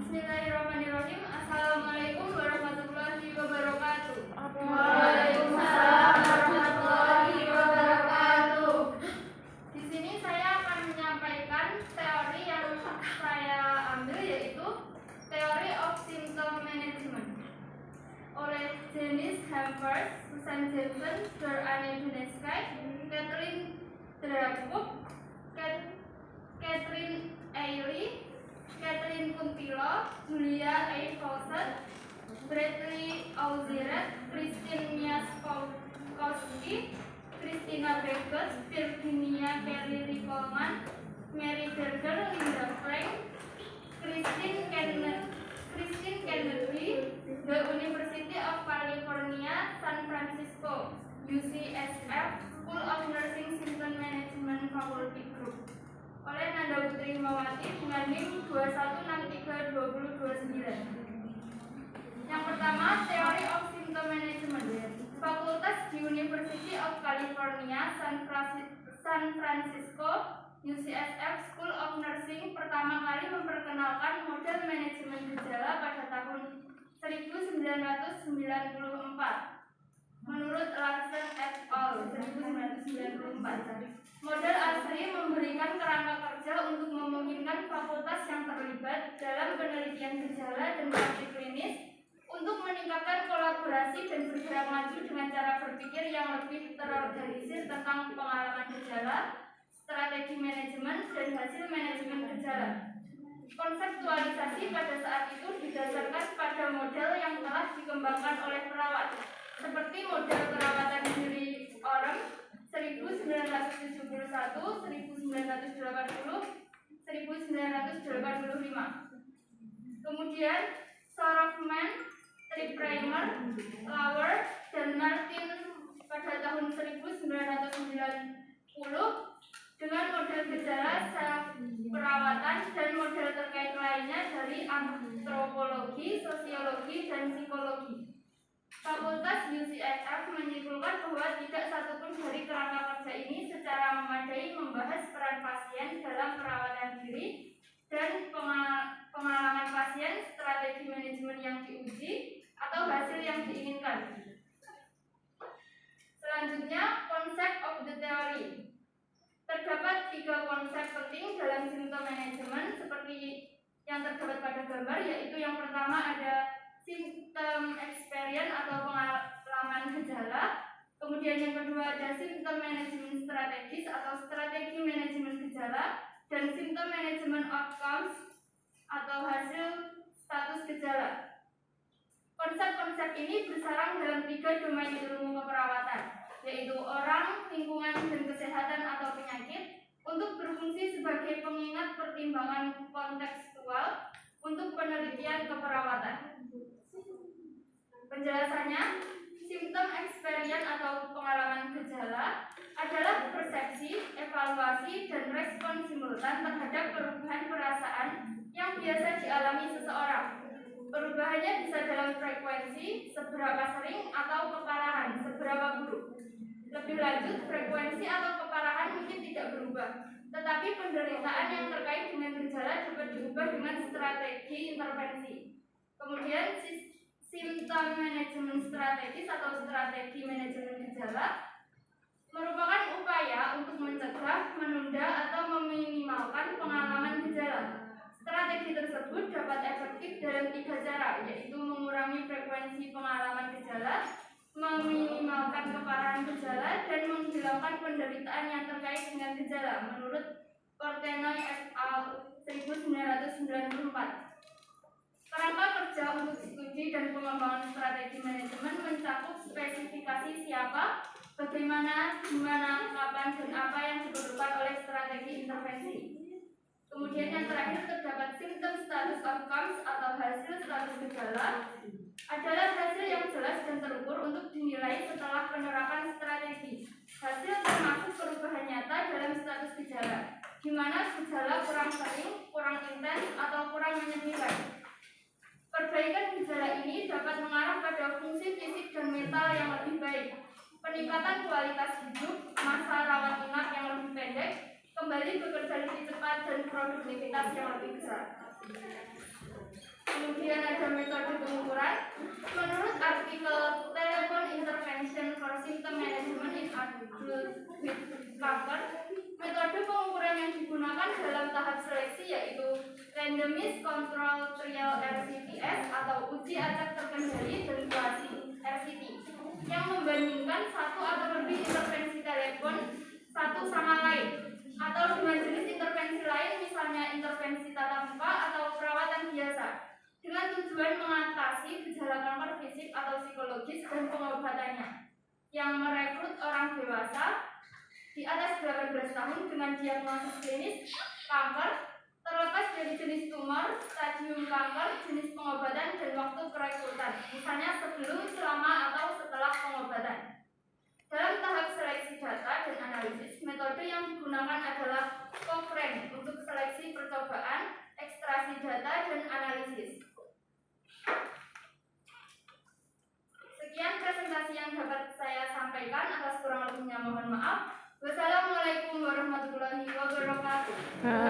Bismillahirrahmanirrahim. Assalamualaikum warahmatullahi wabarakatuh. Waalaikumsalam warahmatullahi wabarakatuh. Di sini saya akan menyampaikan teori yang saya ambil, yaitu teori of symptom management oleh Janice Hampers, Susan Jensen, Anne Duneskay, Catherine Drapuk, Catherine Ailey, Catherine Kuntilo, Julia A. Fawcett, Bradley Auziret, Christine Miaskowski, Christina Beckett, Virginia Kelly Coleman, Mary Berger, Linda Frank, Christine Kennedy, The University of California, San Francisco, UCSF, School of Nursing Symptom Management Faculty Group, oleh Nanda Putri Himawati dengan NIM 21632029. Yang pertama, Theory of Symptom Management. Fakultas di University of California, San Francisco, UCSF School of Nursing pertama kali memperkenalkan model manajemen gejala pada tahun 1994. Menurut Larson et al. 1994. Model ASRI memberikan kerangka kerja untuk memungkinkan fakultas yang terlibat dalam penelitian gejala dan praktik klinis untuk meningkatkan kolaborasi dan bergerak maju dengan cara berpikir yang lebih terorganisir tentang pengalaman gejala, strategi manajemen, dan hasil manajemen gejala. Konseptualisasi pada saat itu didasarkan pada model yang telah dikembangkan oleh perawat, seperti model perawatan diri Orem 1971, 1980, 1985. Kemudian Sorofman, Triprimer, Lauer, dan Martin pada tahun 1990 dengan model gejala perawatan dan model terkait lainnya dari antropologi, sosiologi, dan psikologi. Fakultas UCSF menyimpulkan bahwa tidak satupun dari kerangka kerja ini secara memadai membahas peran pasien dalam perawatan diri dan pengalaman pasien, strategi manajemen yang diuji, atau hasil yang diinginkan. Selanjutnya, konsep of the theory. Terdapat 3 konsep penting dalam symptom management seperti yang terdapat pada gambar, yaitu yang pertama ada symptom experience atau pengalaman gejala. Kemudian yang kedua ada symptom management strategis atau strategi manajemen gejala, dan symptom management outcomes atau hasil status gejala. Konsep-konsep ini bersarang dalam 3 domain ilmu keperawatan, yaitu orang, lingkungan, dan kesehatan atau penyakit, untuk berfungsi sebagai pengingat pertimbangan kontekstual untuk penelitian keperawatan. Penjelasannya, symptom experience atau pengalaman gejala adalah persepsi, evaluasi, dan respon simultan terhadap perubahan perasaan yang biasa dialami seseorang. Perubahannya bisa dalam frekuensi, seberapa sering, atau keparahan, seberapa buruk. Lebih lanjut, frekuensi atau keparahan mungkin tidak berubah, tetapi penderitaan yang terkait dengan gejala dapat diubah dengan strategi intervensi. Kemudian, symptom manajemen strategis atau strategi manajemen gejala merupakan upaya untuk mencegah, menunda, atau meminimalkan pengalaman gejala. Strategi tersebut dapat efektif dalam 3 cara, yaitu mengurangi frekuensi pengalaman gejala, meminimalkan keparahan gejala, dan menghilangkan penderitaan yang terkait dengan gejala, menurut Portenoy et al. 1994. Kerangka kerja untuk studi dan pengembangan strategi manajemen mencakup spesifikasi siapa, bagaimana, di mana, kapan, dan apa yang diperlukan oleh strategi intervensi. Kemudian yang terakhir terdapat symptom status outcomes atau hasil status gejala, adalah hasil yang jelas dan terukur untuk dinilai setelah penerapan strategi. Hasil termasuk perubahan nyata dalam status gejala, di mana gejala kurang sering, kurang intens, atau kurang menyedihkan. Perbaikan gejala ini dapat mengarah pada fungsi fisik dan mental yang lebih baik, peningkatan kualitas hidup, masa rawat inap yang lebih pendek, kembali bekerja lebih cepat, dan produktivitas yang lebih besar. Kemudian ada metode pengukuran. Menurut artikel Telepon Intervention for Symptom Management in Adults with Cancer, metode pengukuran yang digunakan dalam tahap seleksi yaitu Randomized Control Trial RCTS atau uji acak terkendali derivasi RCT yang membandingkan satu atau lebih intervensi telepon satu sama lain atau dengan jenis intervensi lain, misalnya intervensi tatap muka atau perawatan biasa, dengan tujuan mengatasi gejala kanker fisik atau psikologis dan pengobatannya, yang merekrut orang dewasa di atas 18 tahun dengan diagnosis klinis kanker, terlepas dari jenis tumor, stadium kanker, jenis pengobatan, dan waktu perekrutan, misalnya sebelum, selama, atau setelah pengobatan. Dalam tahap seleksi data dan analisis, metode yang digunakan adalah Cochrane untuk seleksi percobaan, ekstraksi data, dan analisis. Sekian presentasi yang dapat saya sampaikan, atas kurang lebihnya mohon maaf. Wassalamualaikum warahmatullahi wabarakatuh.